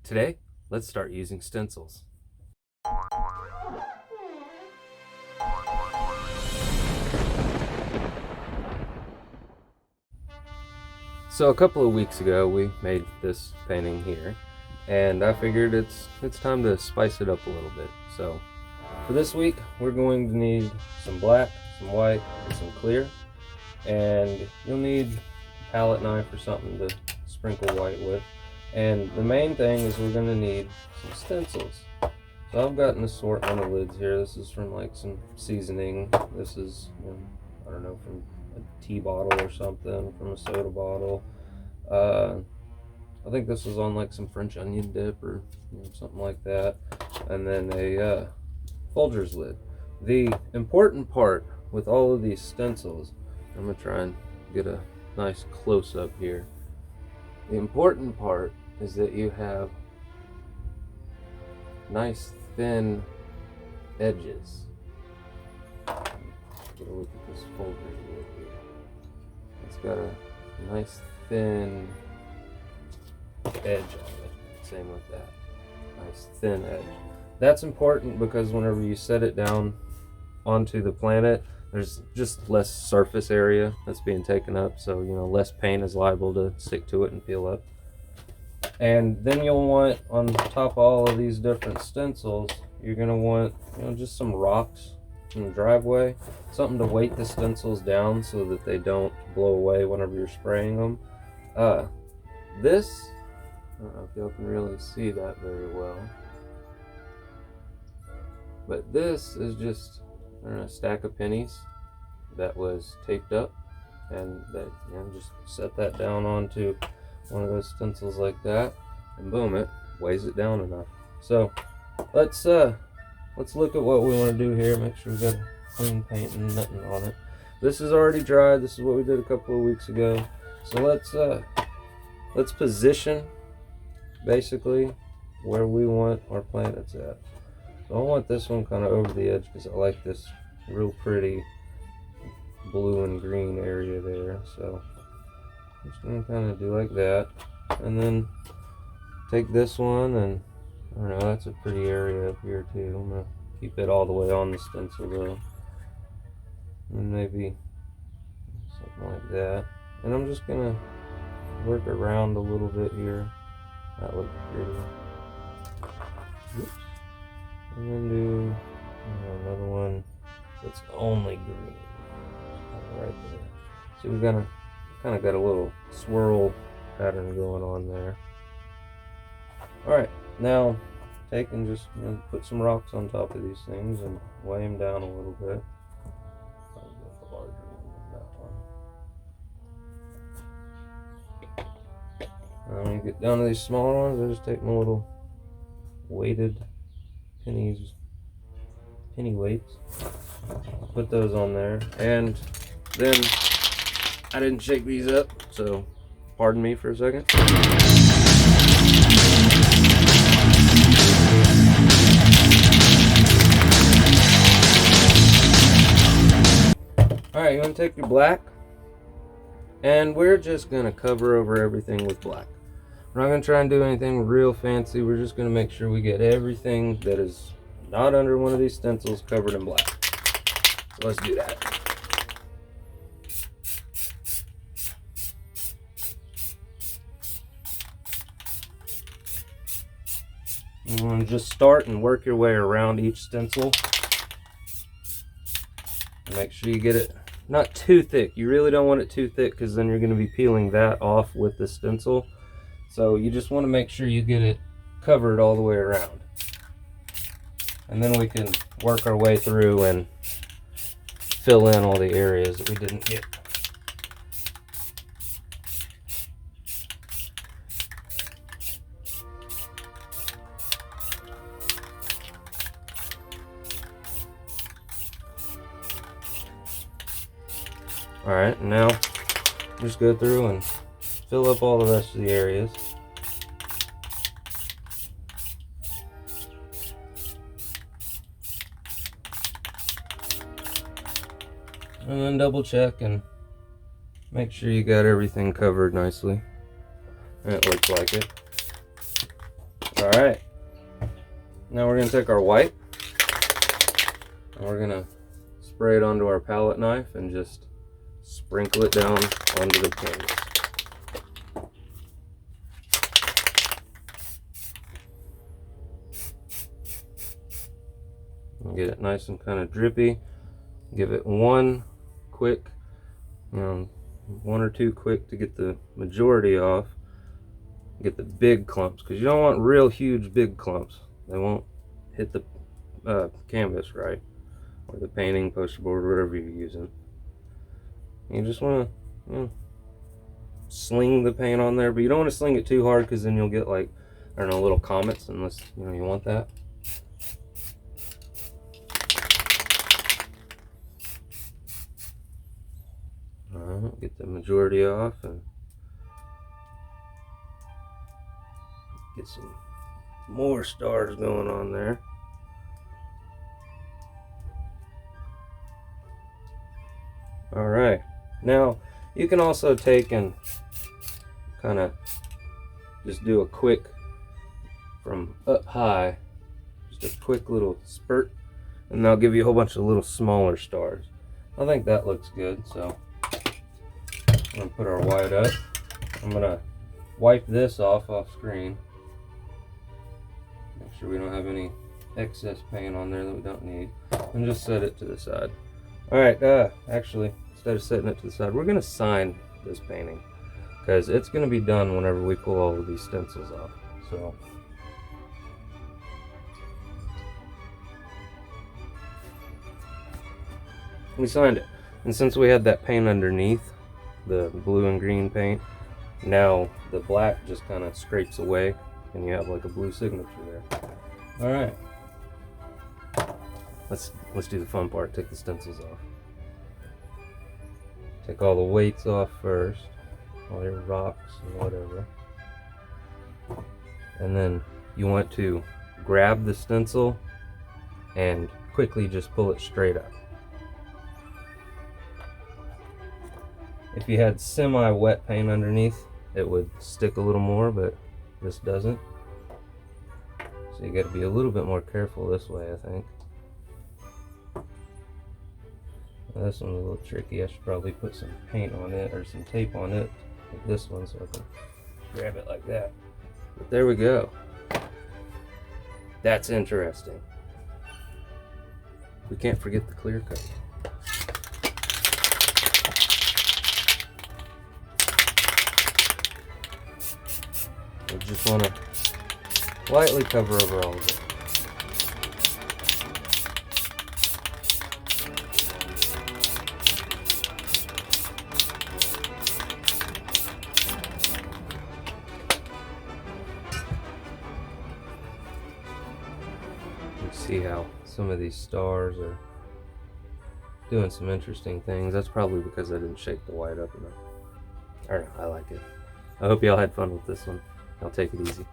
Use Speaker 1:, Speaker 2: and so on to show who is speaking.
Speaker 1: Today, let's start using stencils. So a couple of weeks ago we made this painting here, and I figured it's time to spice it up a little bit. So for this week we're going to need some black, some white, and some clear, and you'll need a palette knife or something to sprinkle white with. And the main thing is we're going to need some stencils. So I've got an assortment of lids here. This is from like some seasoning. This is, I don't know, from a tea bottle or something, from a soda bottle. I think this was on like some French onion dip or something like that. And then a Folgers lid. The important part with all of these stencils, I'm going to try and get a nice close-up here. The important part is that you have nice thin edges. Get a look at this Folgers lid here. It's got a nice thin edge on it. Same with that. Nice thin edge. That's important because whenever you set it down onto the planet, there's just less surface area that's being taken up, so less paint is liable to stick to it and peel up. And then you'll want, on top of all of these different stencils, you're going to want just some rocks in the driveway, something to weight the stencils down so that they don't blow away whenever you're spraying them. This, I don't know if y'all can really see that very well, but this is just a stack of pennies that was taped up, and that just set that down onto one of those stencils like that, and boom, it weighs it down enough. So let's look at what we want to do here. Make sure we've got clean paint and nothing on it. This is already dried. This is what we did a couple of weeks ago. So let's position basically where we want our planets at. So I want this one kind of over the edge because I like this real pretty blue and green area there. So I'm just going to kind of do like that, and then take this one, and I don't know, that's a pretty area up here too. I'm going to keep it all the way on the stencil though, and maybe something like that. And I'm just going to work around a little bit here. That looks pretty. Oops. And then do another one that's only green. Right there. So we've got kind of got a little swirl pattern going on there. Alright, now take and just put some rocks on top of these things and weigh them down a little bit. I'll get the larger one than that one. When you get down to these smaller ones, I just take my little weighted penny weights, put those on there, and then I didn't shake these up, so pardon me for a second. Alright, you want to take your black, and we're just going to cover over everything with black. We're not going to try and do anything real fancy. We're just going to make sure we get everything that is not under one of these stencils covered in black. So let's do that. You want to just start and work your way around each stencil. Make sure you get it not too thick. You really don't want it too thick because then you're going to be peeling that off with the stencil. So you just want to make sure you get it covered all the way around. And then we can work our way through and fill in all the areas that we didn't get. Alright, now just go through and fill up all the rest of the areas. And then double check and make sure you got everything covered nicely. And it looks like it. Alright, now we're going to take our white and we're going to spray it onto our palette knife and just sprinkle it down onto the pennies. And get it nice and kind of drippy. Give it one quick, one or two quick to get the majority off. Get the big clumps, because you don't want real huge big clumps. They won't hit the canvas right, or the painting, poster board, whatever you're using. You just want to sling the paint on there, but you don't want to sling it too hard, because then you'll get, like, I don't know, little comets, unless you want that. Alright, get the majority off and get some more stars going on there. Alright, now you can also take and kind of just do a quick, from up high, just a quick little spurt, and they'll give you a whole bunch of little smaller stars. I think that looks good, so I'm going to put our white up. I'm going to wipe this off screen. Make sure we don't have any excess paint on there that we don't need. And just set it to the side. Alright, actually, instead of setting it to the side, we're going to sign this painting, because it's going to be done whenever we pull all of these stencils off. So we signed it. And since we had that paint underneath, the blue and green paint, now the black just kind of scrapes away and you have like a blue signature there. Alright, let's do the fun part. Take the stencils off. Take all the weights off first, all your rocks and whatever, and then you want to grab the stencil and quickly just pull it straight up. If you had semi-wet paint underneath, it would stick a little more, but this doesn't. So you got to be a little bit more careful this way, I think. Now this one's a little tricky. I should probably put some paint on it, or some tape on it, like this one, so I can grab it like that. But there we go. That's interesting. We can't forget the clear coat. We just want to lightly cover over all of it. You see how some of these stars are doing some interesting things. That's probably because I didn't shake the white up enough. I don't know, I like it. I hope y'all had fun with this one. I'll take it easy.